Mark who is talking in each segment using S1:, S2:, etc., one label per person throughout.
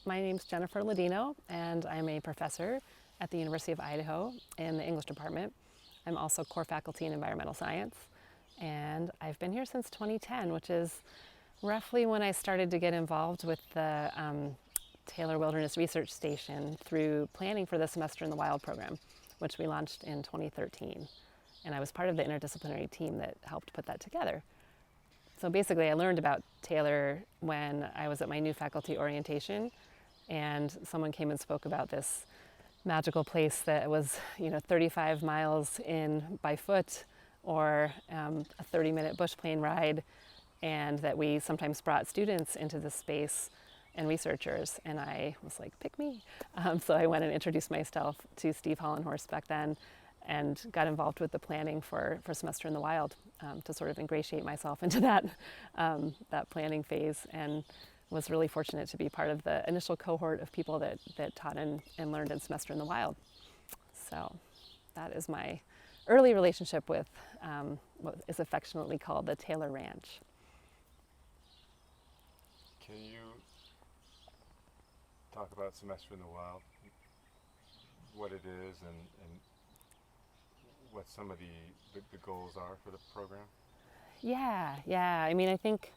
S1: My name's Jennifer Ladino, and I'm a professor at the University of Idaho in the English department. I'm also core faculty in environmental science, and I've been here since 2010, which is roughly when I started to get involved with the Taylor Wilderness Research Station through planning for the Semester in the Wild program, which we launched in 2013. And I was part of the interdisciplinary team that helped put that together. So basically, I learned about Taylor when I was at my new faculty orientation, and someone came and spoke about this magical place that was, 35 miles in by foot, or a 30-minute bush plane ride, and that we sometimes brought students into this space and researchers. And I was like, pick me. So I went and introduced myself to Steve Hollenhorst back then, and got involved with the planning for Semester in the Wild to sort of ingratiate myself into that planning phase, and was really fortunate to be part of the initial cohort of people that taught and learned in Semester in the Wild. So that is my early relationship with what is affectionately called the Taylor Ranch.
S2: Can you talk about Semester in the Wild, what it is, and what some of the goals are for the program?
S1: Yeah. I mean, I think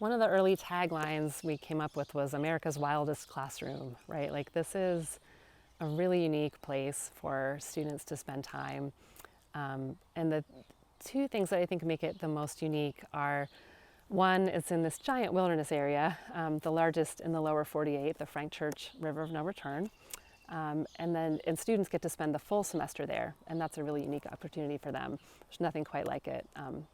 S1: one of the early taglines we came up with was America's Wildest Classroom, right? Like, this is a really unique place for students to spend time. And the two things that I think make it the most unique are, one, it's in this giant wilderness area, the largest in the lower 48, the Frank Church River of No Return. And students get to spend the full semester there, and that's a really unique opportunity for them. There's nothing quite like it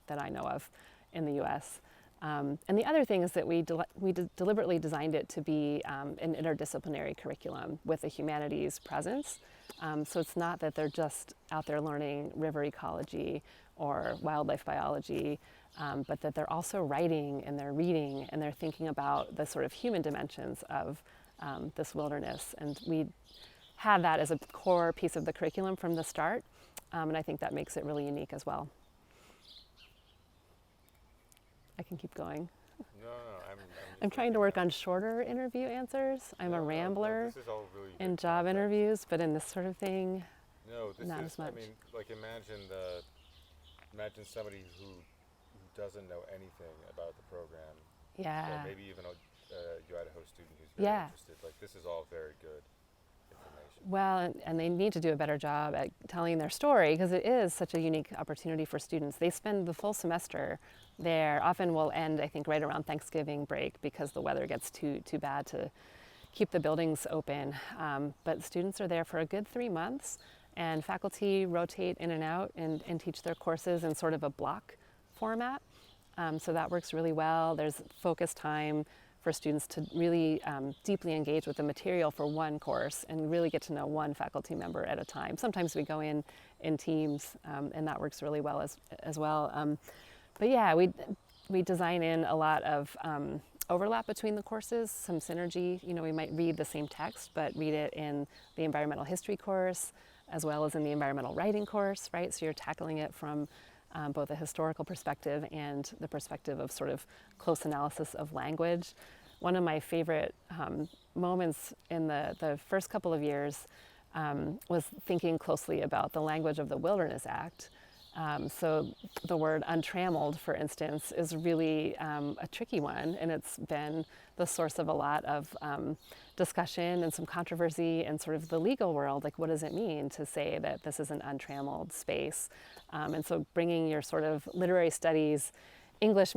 S1: that I know of in the U.S. And the other thing is that we deliberately designed it to be an interdisciplinary curriculum with a humanities presence. So it's not that they're just out there learning river ecology or wildlife biology, but that they're also writing and they're reading and they're thinking about the sort of human dimensions of this wilderness. And we had that as a core piece of the curriculum from the start, and I think that makes it really unique as well. I can keep going.
S2: No,
S1: I'm trying to work on shorter interview answers. I'm a rambler
S2: this is all really
S1: in
S2: good
S1: job
S2: context.
S1: interviews, but in this sort of thing, not as much.
S2: I mean, like, imagine somebody who doesn't know anything about the program.
S1: Yeah.
S2: Or maybe even a Idaho student who's very interested. Like, this is all very good information.
S1: Well, and they need to do a better job at telling their story, because it is such a unique opportunity for students. They spend the full semester there. Often will end, I think, right around Thanksgiving break, because the weather gets too bad to keep the buildings open. But students are there for a good 3 months, and faculty rotate in and out and teach their courses in sort of a block format. So that works really well. There's focus time for students to really deeply engage with the material for one course and really get to know one faculty member at a time. Sometimes we go in teams, and that works really well as well. But yeah, we design in a lot of overlap between the courses, some synergy. We might read the same text, but read it in the environmental history course as well as in the environmental writing course, right? So you're tackling it from both a historical perspective and the perspective of sort of close analysis of language. One of my favorite moments in the first couple of years was thinking closely about the language of the Wilderness Act. So the word untrammeled, for instance, is really a tricky one, and it's been the source of a lot of discussion and some controversy in sort of the legal world. Like, what does it mean to say that this is an untrammeled space? And so bringing your sort of literary studies, English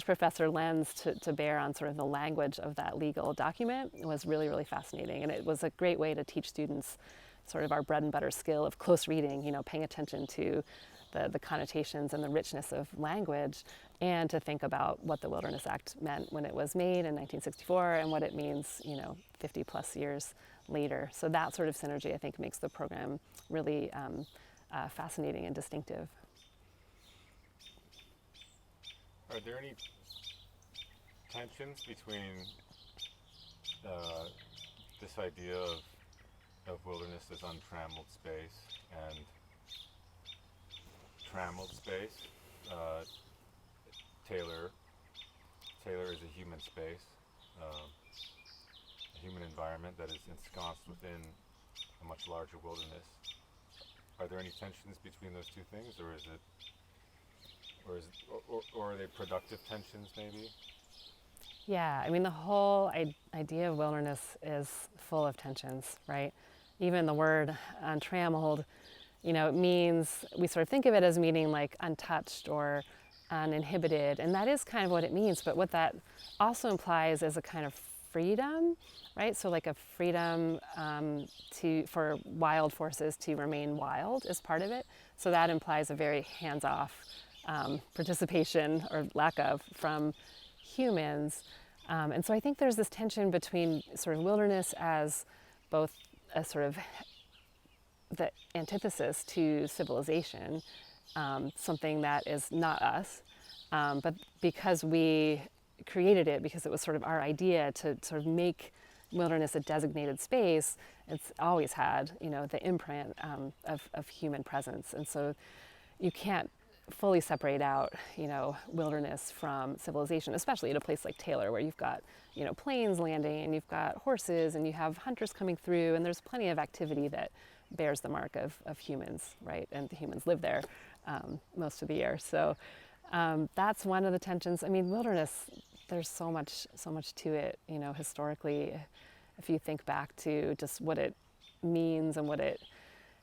S1: professor lens to bear on sort of the language of that legal document was really, really fascinating. And it was a great way to teach students sort of our bread and butter skill of close reading, paying attention to the connotations and the richness of language, and to think about what the Wilderness Act meant when it was made in 1964 and what it means, 50 plus years later. So that sort of synergy, I think, makes the program really fascinating and distinctive.
S2: Are there any tensions between this idea of wilderness as untrammeled space and trammeled space? Taylor is a human space, a human environment that is ensconced within a much larger wilderness. Are there any tensions between those two things, or are they productive tensions maybe?
S1: Yeah, I mean, the whole idea of wilderness is full of tensions, right? Even the word untrammeled, it means, we sort of think of it as meaning like untouched or uninhibited, and that is kind of what it means, but what that also implies is a kind of freedom, right? So like a freedom for wild forces to remain wild is part of it. So that implies a very hands-off participation, or lack of, from humans. And so I think there's this tension between sort of wilderness as both a sort of the antithesis to civilization, something that is not us, but because we created it, because it was sort of our idea to sort of make wilderness a designated space, it's always had, the imprint of human presence. And so you can't fully separate out, wilderness from civilization, especially at a place like Taylor, where you've got, planes landing, and you've got horses, and you have hunters coming through, and there's plenty of activity that bears the mark of humans, right? And the humans live there most of the year. So that's one of the tensions. I mean, wilderness, there's so much to it, historically. If you think back to just what it means and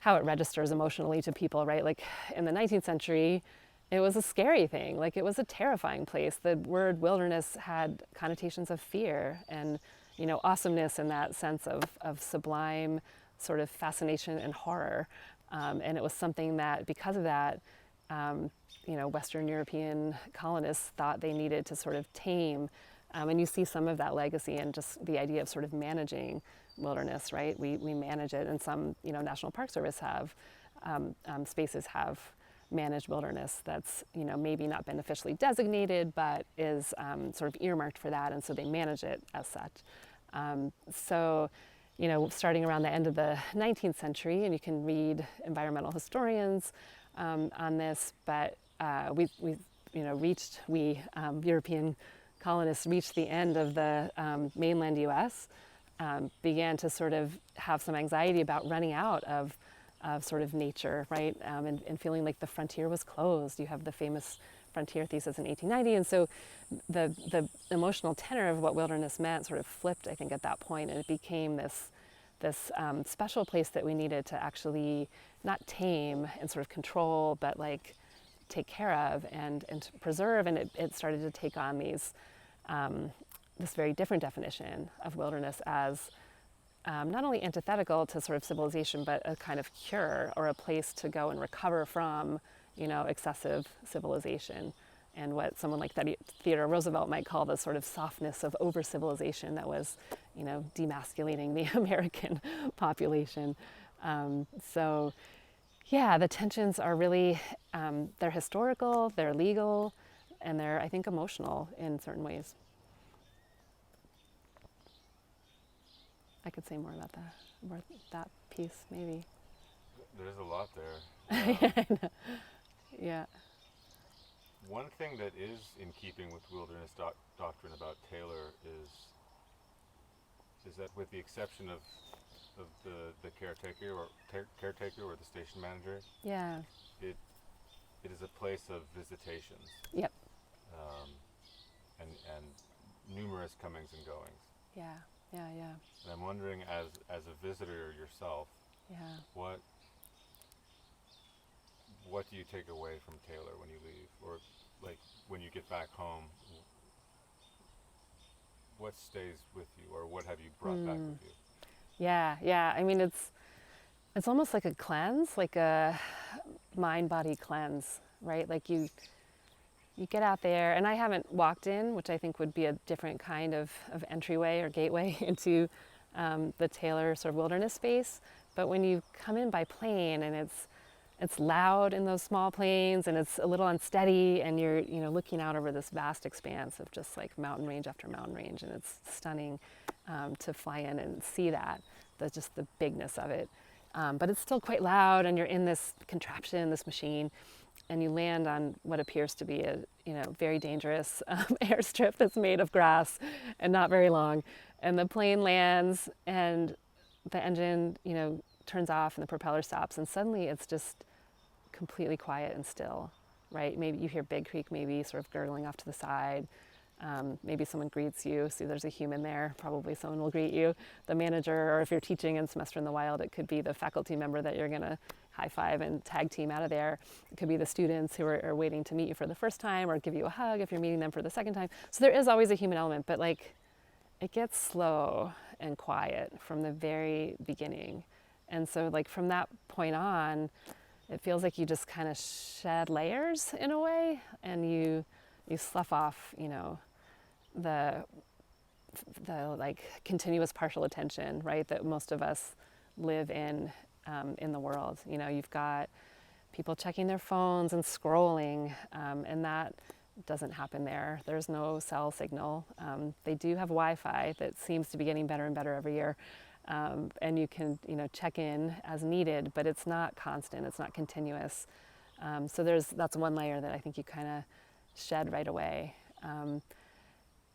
S1: how it registers emotionally to people, right? Like in the 19th century, it was a scary thing. Like it was a terrifying place. The word wilderness had connotations of fear and, awesomeness, in that sense of sublime sort of fascination and horror. And it was something that, because of that, Western European colonists thought they needed to sort of tame. And you see some of that legacy in just the idea of sort of managing wilderness, right? We manage it, and some, National Park Service spaces have managed wilderness that's, maybe not been officially designated, but is sort of earmarked for that, and so they manage it as such. So, starting around the end of the 19th century, and you can read environmental historians on this, but European colonists reached the end of the mainland U.S., began to sort of have some anxiety about running out of sort of nature, right? And feeling like the frontier was closed. You have the famous frontier thesis in 1890, and so the emotional tenor of what wilderness meant sort of flipped, I think, at that point, and it became this special place that we needed to actually not tame and sort of control, but like take care of and to preserve. And it started to take on this very different definition of wilderness as not only antithetical to sort of civilization, but a kind of cure, or a place to go and recover from, excessive civilization, and what someone like Theodore Roosevelt might call the sort of softness of over-civilization that was, demasculating the American population. So, yeah, the tensions are really, they're historical, they're legal, and they're, I think, emotional in certain ways. I could say more about that piece, maybe.
S2: There's a lot there.
S1: I know. Yeah.
S2: One thing that is in keeping with wilderness doctrine about Taylor is that, with the exception of the caretaker or the station manager,
S1: Yeah.
S2: it is a place of visitations.
S1: Yep.
S2: And numerous comings and goings.
S1: Yeah. And
S2: I'm wondering, as a visitor yourself,
S1: yeah.
S2: What do you take away from Taylor when you leave, or like when you get back home? What stays with you, or what have you brought back with you?
S1: Yeah. I mean, it's almost like a cleanse, like a mind-body cleanse, right? Like you get out there, and I haven't walked in, which I think would be a different kind of entryway or gateway into the Taylor sort of wilderness space. But when you come in by plane, and it's loud in those small planes, and it's a little unsteady, and you're looking out over this vast expanse of just like mountain range after mountain range, and it's stunning to fly in and see that, just the bigness of it. But it's still quite loud, and you're in this contraption, this machine, and you land on what appears to be very dangerous airstrip that's made of grass and not very long. And the plane lands and the engine, turns off and the propeller stops. And suddenly it's just completely quiet and still, right? Maybe you hear Big Creek maybe sort of gurgling off to the side. Maybe someone greets you. See, there's a human there. Probably someone will greet you. The manager, or if you're teaching in Semester in the Wild, it could be the faculty member that you're going to high five and tag team out of there. It could be the students who are waiting to meet you for the first time or give you a hug if you're meeting them for the second time. So there is always a human element, but like it gets slow and quiet from the very beginning. And so like from that point on, it feels like you just kind of shed layers in a way, and you slough off, the like continuous partial attention, right, that most of us live in the world. You've got people checking their phones and scrolling, and that doesn't happen there. There's no cell signal. They do have Wi-Fi that seems to be getting better and better every year, and you can check in as needed, but it's not constant. It's not continuous. So that's one layer that I think you kind of shed right away.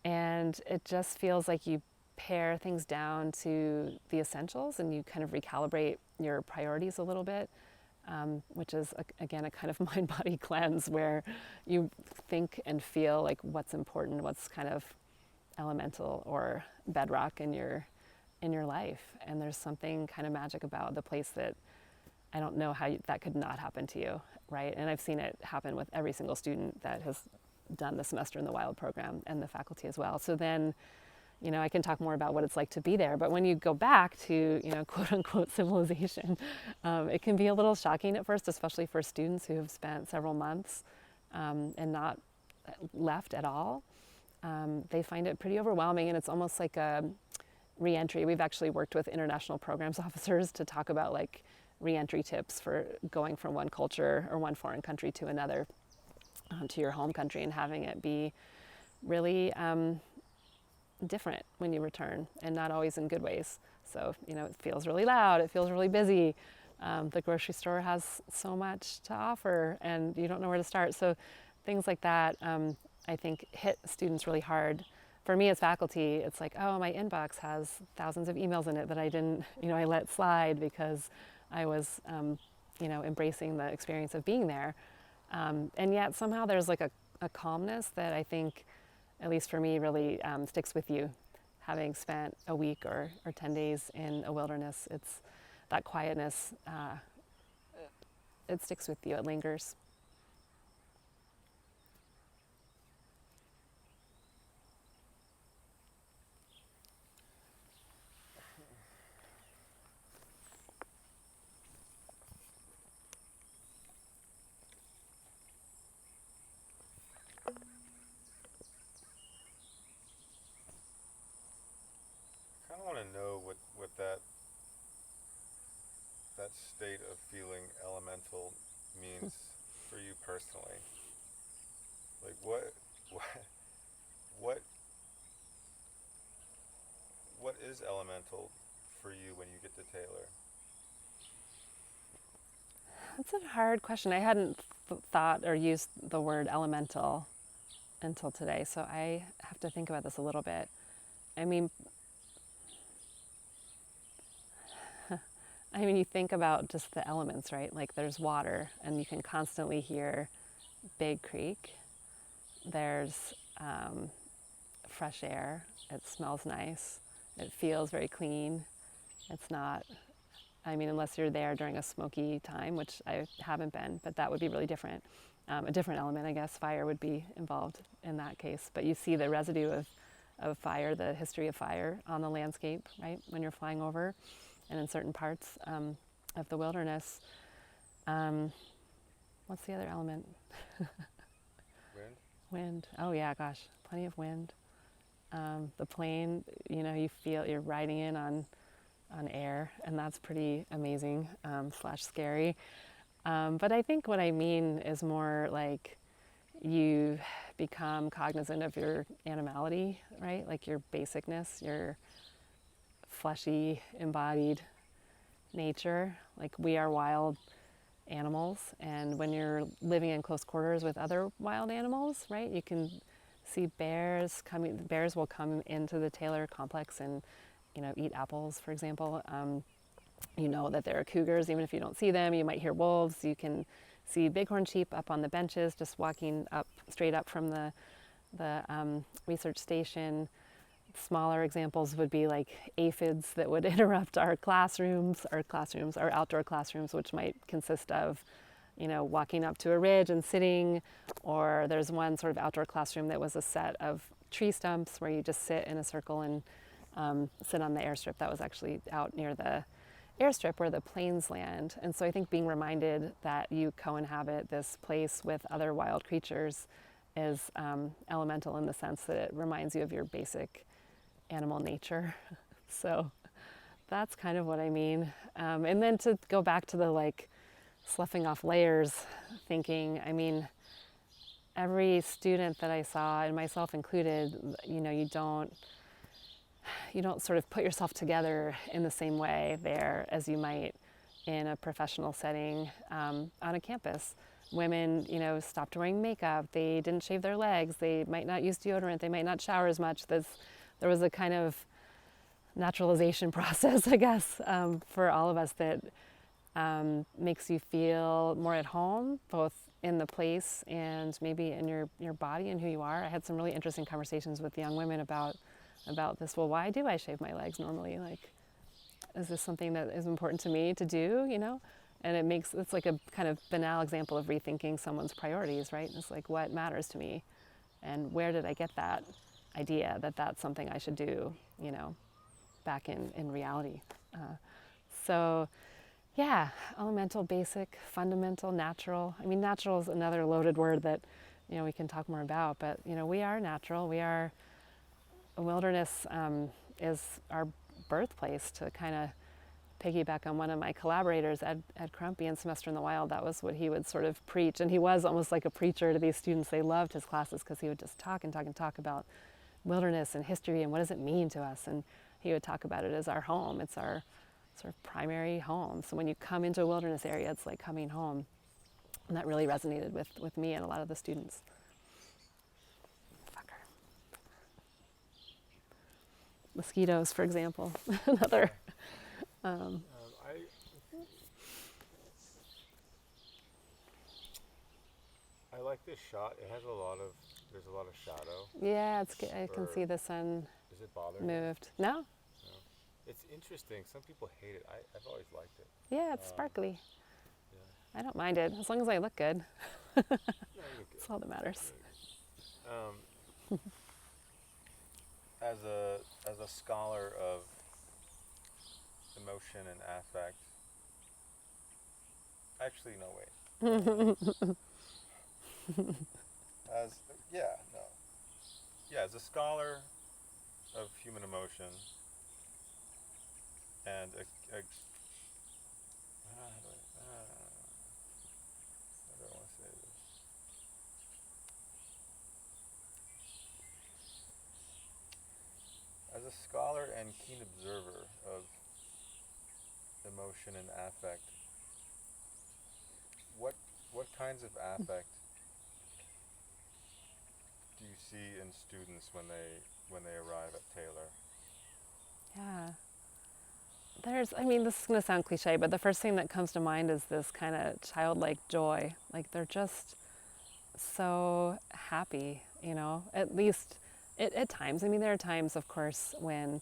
S1: And it just feels like you pare things down to the essentials and you kind of recalibrate your priorities a little bit, which is, again, a kind of mind-body cleanse where you think and feel like what's important, what's kind of elemental or bedrock in your life. And there's something kind of magic about the place that I don't know how that could not happen to you, right? And I've seen it happen with every single student that has done the Semester in the Wild program and the faculty as well. So then, I can talk more about what it's like to be there. But when you go back to, quote unquote civilization, it can be a little shocking at first, especially for students who have spent several months and not left at all. They find it pretty overwhelming, and it's almost like a reentry. We've actually worked with international programs officers to talk about like reentry tips for going from one culture or one foreign country to another, to your home country, and having it be really different when you return, and not always in good ways. So, it feels really loud, it feels really busy. The grocery store has so much to offer and you don't know where to start. So things like that, I think hit students really hard. For me as faculty, it's like, oh, my inbox has thousands of emails in it that I didn't, I let slide because I was, embracing the experience of being there. And yet somehow there's like a calmness that I think, at least for me, really sticks with you. Having spent a week or 10 days in a wilderness, it's that quietness, it sticks with you, it lingers.
S2: I kind of want to know what that state of feeling elemental means for you personally. Like what what what is elemental for you when you get to Taylor?
S1: That's a hard question. I hadn't thought or used the word elemental until today, so I have to think about this a little bit. I mean, you think about just the elements, right? Like there's water, and you can constantly hear Big Creek. There's fresh air. It smells nice. It feels very clean. It's not, unless you're there during a smoky time, which I haven't been, but that would be really different. A different element, I guess. Fire would be involved in that case. But you see the residue of fire, the history of fire on the landscape, right, when you're flying over. And in certain parts of the wilderness. What's the other element?
S2: Wind?
S1: Wind. Oh yeah, gosh, plenty of wind. The plane, you feel you're riding in on air, and that's pretty amazing / scary. But I think what I mean is more like you become cognizant of your animality, right? Like your basicness, your fleshy, embodied nature. Like we are wild animals. And when you're living in close quarters with other wild animals, right, you can see bears coming. Bears will come into the Taylor complex and, eat apples, for example. You know that there are cougars, even if you don't see them. You might hear wolves. You can see bighorn sheep up on the benches, just walking up straight up from the research station. Smaller examples would be like aphids that would interrupt our outdoor classrooms, which might consist of, walking up to a ridge and sitting, or there's one sort of outdoor classroom that was a set of tree stumps where you just sit in a circle and sit on the airstrip. That was actually out near the airstrip where the planes land. And so I think being reminded that you co-inhabit this place with other wild creatures is elemental in the sense that it reminds you of your basic animal nature. So that's kind of what I mean. And then to go back to the sloughing off layers thinking, I mean, every student that I saw, and myself included, you don't sort of put yourself together in the same way there as you might in a professional setting on a campus. Women, stopped wearing makeup. They didn't shave their legs. They might not use deodorant. They might not shower as much. There was a kind of naturalization process, I guess, for all of us that makes you feel more at home, both in the place and maybe in your body and who you are. I had some really interesting conversations with young women about this. Well, why do I shave my legs normally? Is this something that is important to me to do, And it's like a kind of banal example of rethinking someone's priorities, right? It's like, what matters to me? And where did I get that idea that that's something I should do, back in reality? So yeah, elemental, basic, fundamental, natural. I mean, natural is another loaded word that, we can talk more about, but, we are natural. A wilderness is our birthplace. To kind of piggyback on one of my collaborators, Ed Crumpy, in Semester in the Wild, that was what he would sort of preach. And he was almost like a preacher to these students. They loved his classes because he would just talk and talk and talk about wilderness and history and what does it mean to us. And he would talk about it as our home. It's our sort of primary home. So when you come into a wilderness area, it's like coming home. And that really resonated with me and a lot of the students. Mosquitoes, for example, another.
S2: I like this shot. It has there's a lot of shadow.
S1: Yeah, it's good. I can see the sun
S2: Does it bother
S1: moved.
S2: you?
S1: No?
S2: No. It's interesting. Some people hate it. I've always liked it.
S1: Yeah, it's sparkly.
S2: Yeah.
S1: I don't mind it, as long as I look good.
S2: No, you look good.
S1: That's all that matters.
S2: As a scholar of emotion and affect, actually, no, wait. As a scholar of human emotion and how do I want to say this? As a scholar and keen observer of emotion and affect, what kinds of affect do you see in students when they arrive at Taylor?
S1: Yeah. This is going to sound cliche, but the first thing that comes to mind is this kind of childlike joy. Like they're just so happy, at least at times. I mean, there are times, of course, when,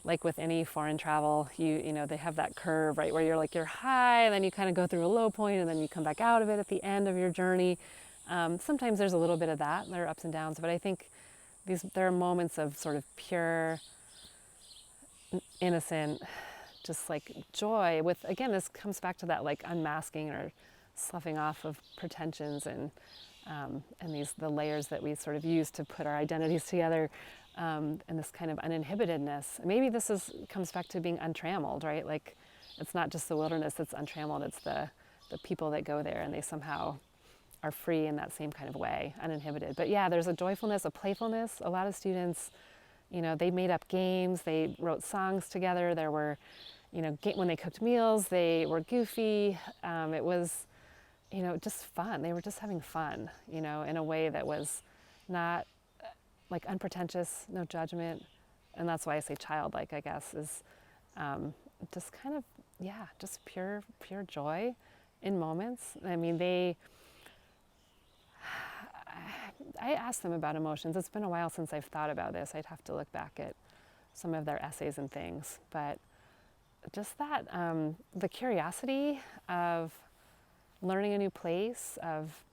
S1: like with any foreign travel, they have that curve, right, where you're high, and then you kind of go through a low point, and then you come back out of it at the end of your journey. Sometimes there's a little bit of that. There are ups and downs, but I think there are moments of sort of pure, innocent, just like joy with, again, this comes back to that like unmasking or sloughing off of pretensions and the layers that we sort of use to put our identities together, and this kind of uninhibitedness. Maybe this comes back to being untrammeled, right? Like it's not just the wilderness that's untrammeled, it's the people that go there, and they somehow are free in that same kind of way, uninhibited. But yeah, there's a joyfulness, a playfulness. A lot of students, they made up games, they wrote songs together. There were, when they cooked meals, they were goofy. It was just fun. They were just having fun, in a way that was not like unpretentious, no judgment. And that's why I say childlike, I guess, is just kind of, yeah, just pure joy in moments. I mean, I asked them about emotions. It's been a while since I've thought about this. I'd have to look back at some of their essays and things. But just that, the curiosity of learning a new place, of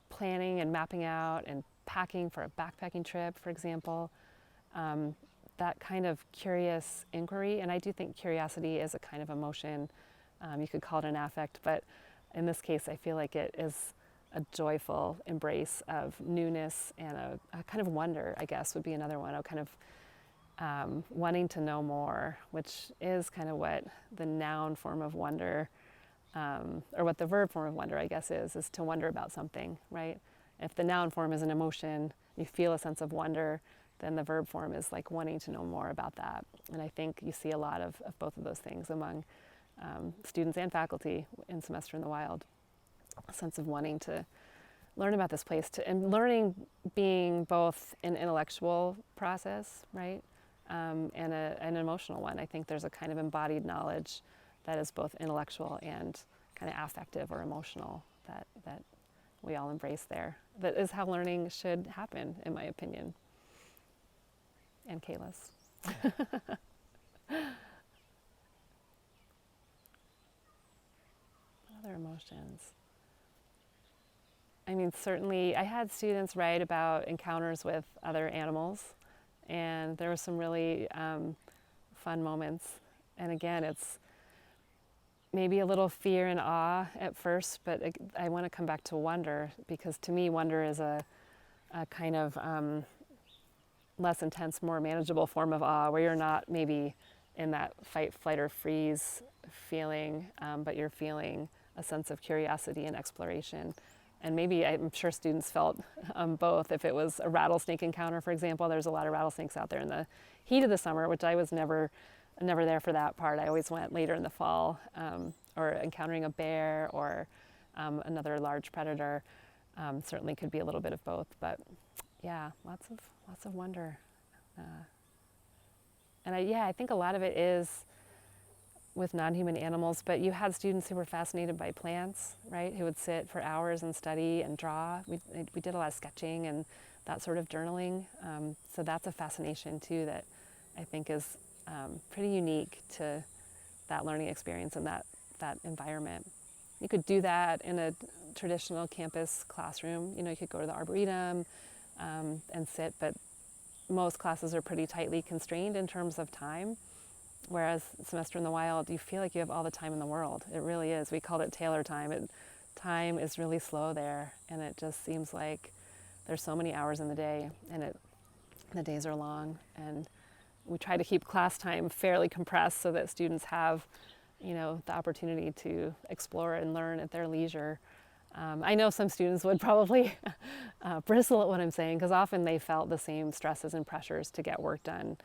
S1: planning and mapping out and packing for a backpacking trip, for example, that kind of curious inquiry. And I do think curiosity is a kind of emotion. You could call it an affect, but in this case, I feel like it is a joyful embrace of newness and a kind of wonder, I guess, would be another one. A kind of wanting to know more, which is kind of what the noun form of wonder, or what the verb form of wonder, I guess, is to wonder about something, right? If the noun form is an emotion, you feel a sense of wonder, then the verb form is like wanting to know more about that. And I think you see a lot of both of those things among students and faculty in Semester in the Wild. A sense of wanting to learn about this place, and learning being both an intellectual process, right, and an emotional one. I think there's a kind of embodied knowledge that is both intellectual and kind of affective or emotional that we all embrace there. That is how learning should happen, in my opinion. And Kayla's. Other emotions. I mean, certainly I had students write about encounters with other animals, and there were some really fun moments. And again, it's maybe a little fear and awe at first, but I want to come back to wonder, because to me, wonder is a kind of less intense, more manageable form of awe, where you're not maybe in that fight, flight, or freeze feeling, but you're feeling a sense of curiosity and exploration. And maybe I'm sure students felt both. If it was a rattlesnake encounter, for example, there's a lot of rattlesnakes out there in the heat of the summer, which I was never there for that part. I always went later in the fall, or encountering a bear or another large predator. Certainly could be a little bit of both, but yeah, lots of wonder. And I think a lot of it is with non-human animals, but you had students who were fascinated by plants, right? Who would sit for hours and study and draw. We did a lot of sketching and that sort of journaling. So that's a fascination too that I think is pretty unique to that learning experience and that environment. You could do that in a traditional campus classroom. You could go to the Arboretum and sit, but most classes are pretty tightly constrained in terms of time. Whereas Semester in the Wild, you feel like you have all the time in the world. It really is. We called it Taylor time. Time is really slow there, and it just seems like there's so many hours in the day, and the days are long. And we try to keep class time fairly compressed so that students have, the opportunity to explore and learn at their leisure. I know some students would probably bristle at what I'm saying, because often they felt the same stresses and pressures to get work done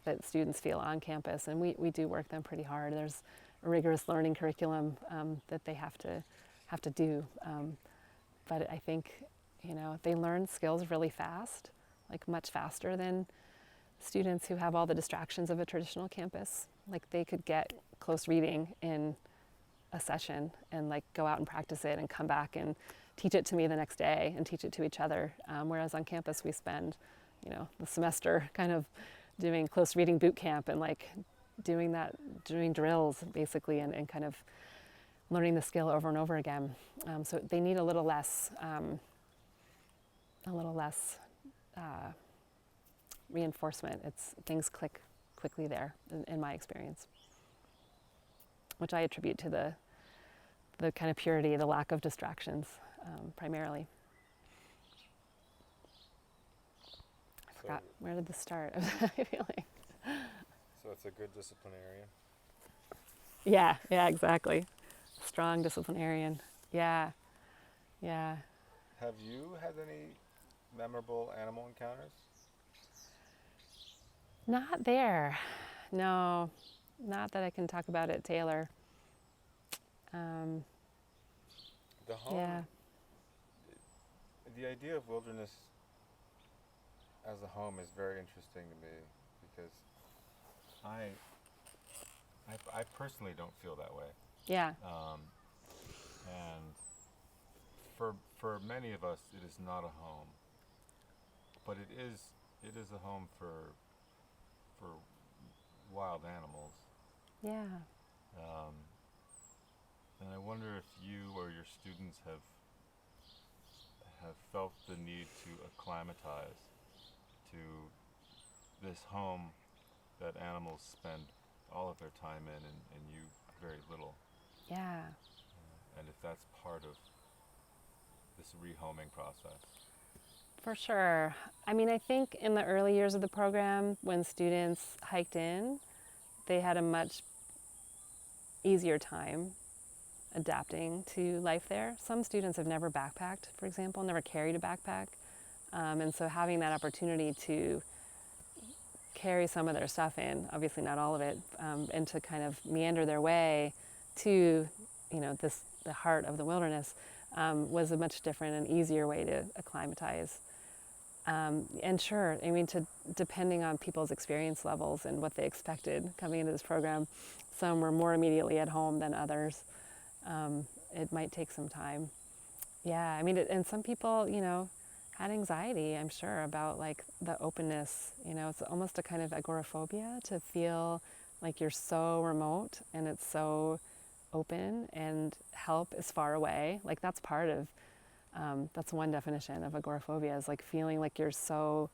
S1: that students feel on campus, and we do work them pretty hard. There's a rigorous learning curriculum that they have to do, but I think they learn skills really fast, like much faster than students who have all the distractions of a traditional campus. Like they could get close reading in a session and like go out and practice it and come back and teach it to me the next day and teach it to each other. Whereas on campus we spend, the semester kind of doing close reading boot camp and like doing drills basically and kind of learning the skill over and over again. So they need a little less reinforcement. Things click quickly there in my experience, which I attribute to the kind of purity, the lack of distractions, primarily. I forgot, where did this start? I feel like.
S2: So it's a good disciplinarian.
S1: Yeah, exactly. Strong disciplinarian. Yeah.
S2: Have you had any memorable animal encounters?
S1: Not there. No, not that I can talk about at Taylor.
S2: The home,
S1: Yeah.
S2: the idea of wilderness as a home is very interesting to me because I, I personally don't feel that way.
S1: Yeah.
S2: And for many of us, it is not a home, but it is a home for wild animals.
S1: Yeah.
S2: Um, and I wonder if you or your students have felt the need to acclimatize to this home that animals spend all of their time in and you very little.
S1: Yeah.
S2: And if that's part of this rehoming process.
S1: For sure. I mean, I think in the early years of the program, when students hiked in, they had a much easier time adapting to life there. Some students have never backpacked, for example, never carried a backpack. And so having that opportunity to carry some of their stuff in, obviously not all of it, and to kind of meander their way to, the heart of the wilderness, was a much different and easier way to acclimatize. And sure, I mean, depending on people's experience levels and what they expected coming into this program, some were more immediately at home than others. It might take some time. Yeah, I mean, and some people, had anxiety, I'm sure, about like the openness. It's almost a kind of agoraphobia to feel like you're so remote and it's so open and help is far away. Like that's part of, that's one definition of agoraphobia, is like feeling like you're so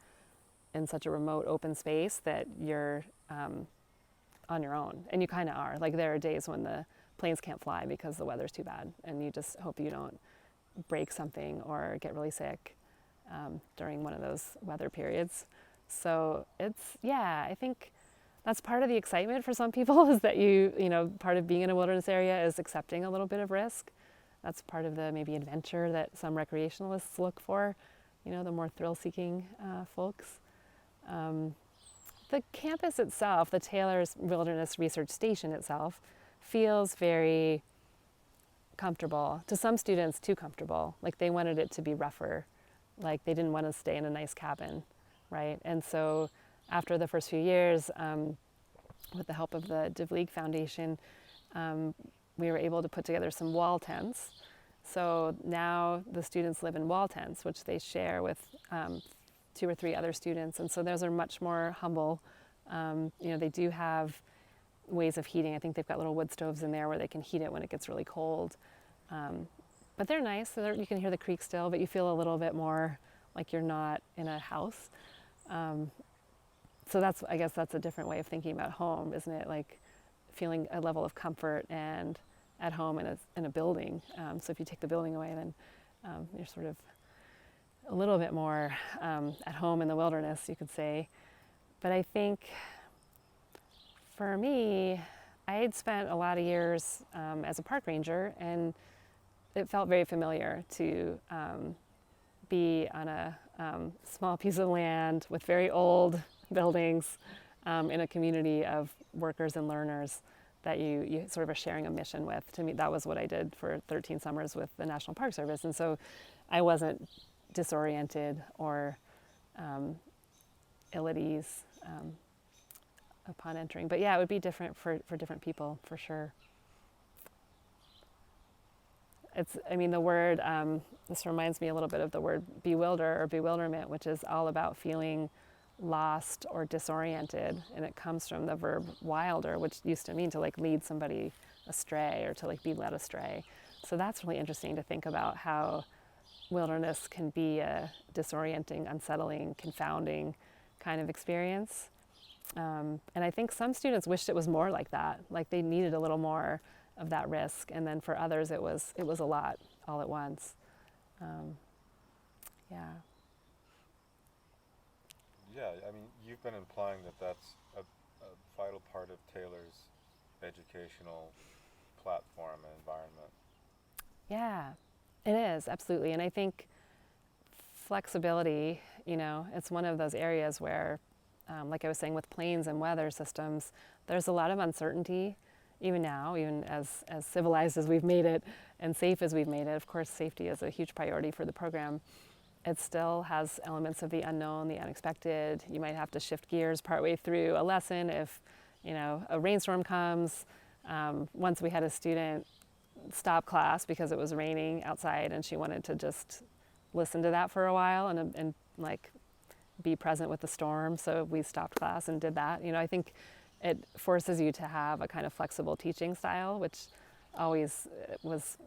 S1: in such a remote open space that you're on your own. And you kind of are. Like there are days when the planes can't fly because the weather's too bad and you just hope you don't break something or get really sick during one of those weather periods. So I think that's part of the excitement for some people is that part of being in a wilderness area is accepting a little bit of risk. That's part of the maybe adventure that some recreationalists look for, the more thrill-seeking folks. The campus itself, the Taylor's Wilderness Research Station itself, feels very comfortable. To some students, too comfortable. Like they wanted it to be rougher. Like they didn't want to stay in a nice cabin, right? And so after the first few years, with the help of the DeVlieg Foundation, we were able to put together some wall tents. So now the students live in wall tents, which they share with 2 or 3 other students. And so those are much more humble. They do have ways of heating. I think they've got little wood stoves in there where they can heat it when it gets really cold. But they're nice. So you can hear the creek still, but you feel a little bit more like you're not in a house. So I guess that's a different way of thinking about home, isn't it? Like feeling a level of comfort and at home in a building. So if you take the building away, then you're sort of a little bit more at home in the wilderness, you could say. But I think for me, I had spent a lot of years as a park ranger, and it felt very familiar to be on a small piece of land with very old buildings in a community of workers and learners that you sort of are sharing a mission with. To me, that was what I did for 13 summers with the National Park Service. And so I wasn't disoriented or ill at ease upon entering. But yeah, it would be different for different people, for sure. The word, this reminds me a little bit of the word bewilder or bewilderment, which is all about feeling lost or disoriented. And it comes from the verb wilder, which used to mean to like lead somebody astray or to like be led astray. So that's really interesting to think about how wilderness can be a disorienting, unsettling, confounding kind of experience. And I think some students wished it was more like that, like they needed a little more of that risk. And then for others, it was a lot all at once. Yeah.
S2: Yeah, I mean, you've been implying that that's a vital part of Taylor's educational platform and environment.
S1: Yeah, it is, absolutely. And I think flexibility, it's one of those areas where, like I was saying with planes and weather systems, there's a lot of uncertainty even now, even as civilized as we've made it and safe as we've made it, of course, safety is a huge priority for the program. It still has elements of the unknown, the unexpected. You might have to shift gears partway through a lesson if, a rainstorm comes. Once we had a student stop class because it was raining outside and she wanted to just listen to that for a while and like be present with the storm. So we stopped class and did that. I think it forces you to have a kind of flexible teaching style, which always was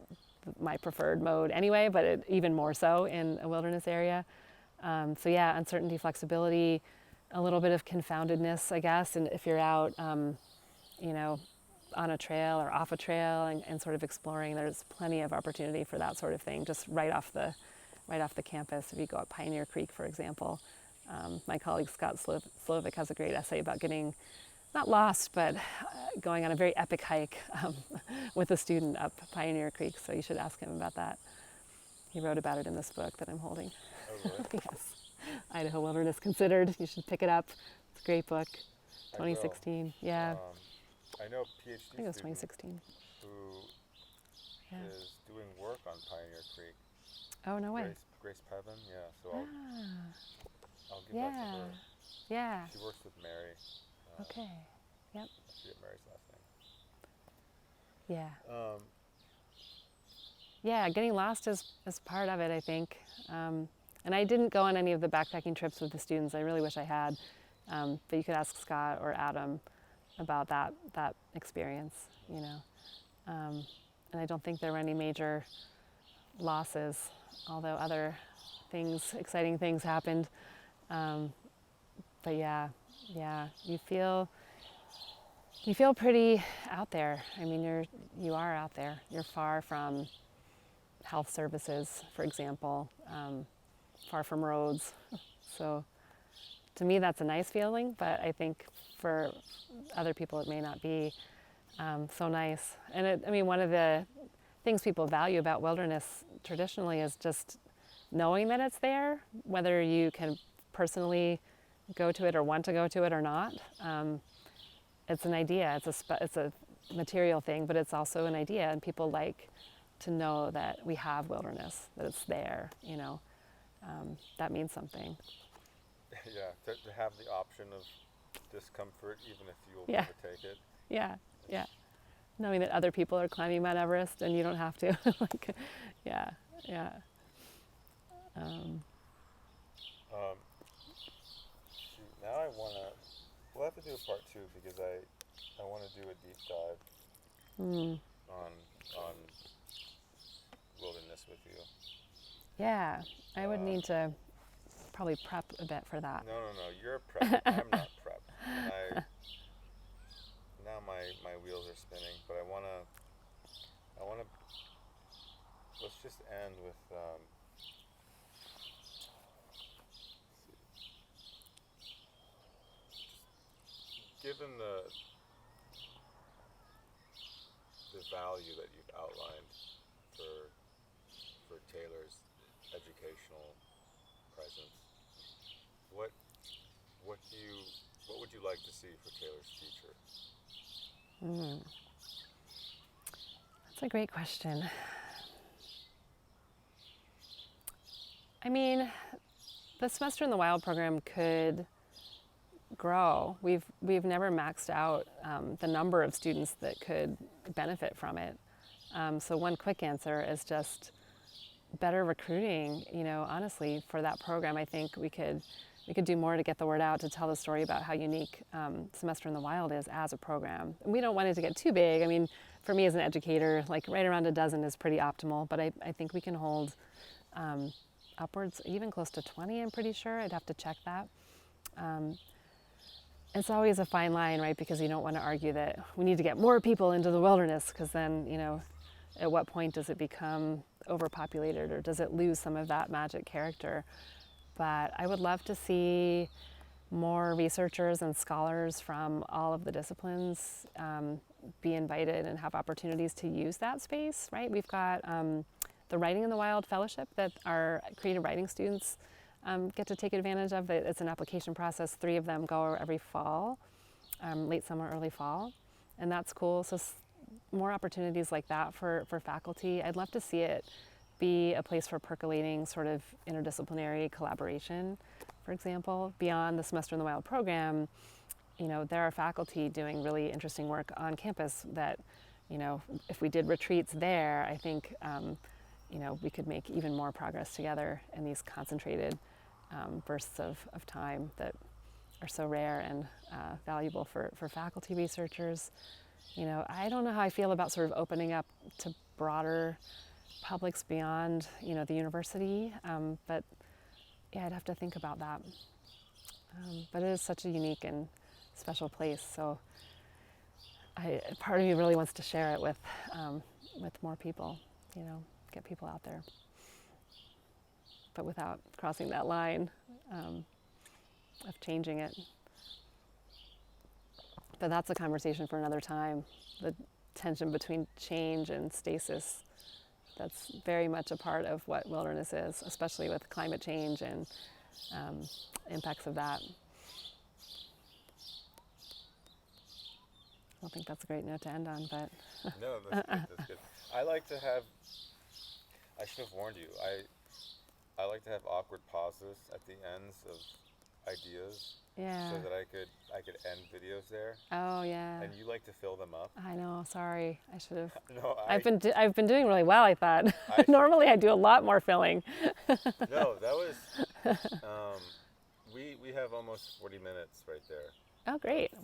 S1: my preferred mode anyway, but even more so in a wilderness area. So yeah, uncertainty, flexibility, a little bit of confoundedness, I guess. And if you're out, on a trail or off a trail and sort of exploring, there's plenty of opportunity for that sort of thing, just right off the campus. If you go up Pioneer Creek, for example, my colleague Scott Slovic has a great essay about getting, not lost, but going on a very epic hike with a student up Pioneer Creek. So you should ask him about that. He wrote about it in this book that I'm holding.
S2: Oh, really?
S1: Yes. Idaho Wilderness Considered. You should pick it up. It's a great book.
S2: I will.
S1: 2016. Yeah.
S2: I know a PhD
S1: I think it was
S2: student
S1: 2016.
S2: who
S1: Yeah.
S2: is doing work on Pioneer Creek.
S1: Oh, no way.
S2: Grace Pevin, yeah. So I'll give that to
S1: Yeah.
S2: her.
S1: Yeah.
S2: She works with Mary.
S1: Okay. Yep.
S2: I forget Mary's last
S1: Yeah.
S2: name.
S1: Yeah, getting lost is part of it, I think. And I didn't go on any of the backpacking trips with the students. I really wish I had. But you could ask Scott or Adam about that experience, And I don't think there were any major losses, although other exciting things happened. But yeah, you feel pretty out there. I mean, you are out there. You're far from health services, for example, far from roads. So to me, that's a nice feeling, but I think for other people, it may not be so nice. And one of the things people value about wilderness traditionally is just knowing that it's there, whether you can personally go to it or want to go to it or not. It's an idea. It's a material thing, but it's also an idea, and people like to know that we have wilderness, that it's there. That means something.
S2: Yeah, to have the option of discomfort, even if you will
S1: Yeah.
S2: never take it.
S1: Yeah. Knowing that other people are climbing Mount Everest and you don't have to. Yeah.
S2: Shoot, now we'll have to do a part 2 because I want to do a deep dive on wilderness with you.
S1: Yeah, I would need to probably prep a bit for that.
S2: No, you're prepped. I'm not prepped. Now my wheels are spinning, but I wanna let's just end with given the value that you've outlined for Taylor's educational presence, what would you like to see for Taylor's future?
S1: That's a great question. I mean, the Semester in the Wild program could grow. We've never maxed out the number of students that could benefit from it. So one quick answer is just better recruiting. Honestly, for that program, I think we could do more to get the word out, to tell the story about how unique Semester in the Wild is as a program. And we don't want it to get too big. I mean, for me as an educator, like right around a dozen is pretty optimal, but I think we can hold upwards, even close to 20, I'm pretty sure. I'd have to check that. It's always a fine line, right? Because you don't want to argue that we need to get more people into the wilderness, because then, at what point does it become overpopulated, or does it lose some of that magic character? But I would love to see more researchers and scholars from all of the disciplines be invited and have opportunities to use that space, right? We've got the Writing in the Wild Fellowship that our creative writing students get to take advantage of. It's an application process. 3 of them go every fall, late summer, early fall, and that's cool. So more opportunities like that for faculty. I'd love to see it be a place for percolating sort of interdisciplinary collaboration, for example. Beyond the Semester in the Wild program, there are faculty doing really interesting work on campus that, if we did retreats there, I think, we could make even more progress together in these concentrated bursts of time that are so rare and valuable for faculty researchers. I don't know how I feel about sort of opening up to broader publics beyond, the university, but yeah, I'd have to think about that. But it is such a unique and special place, so part of me really wants to share it with more people, get people out there, but without crossing that line of changing it. But that's a conversation for another time. The tension between change and stasis, that's very much a part of what wilderness is, especially with climate change and impacts of that. I don't think that's a great note to end on, but...
S3: No, that's good, that's good. I should have warned you, I like to have awkward pauses at the ends of ideas.
S1: Yeah.
S3: So that I could end videos there.
S1: Oh yeah.
S3: And you like to fill them up.
S1: I know. Sorry, I should have.
S3: No,
S1: I've been doing really well. I thought. Normally I do a lot more filling.
S3: No, that was. We have almost 40 minutes right there.
S1: Oh great.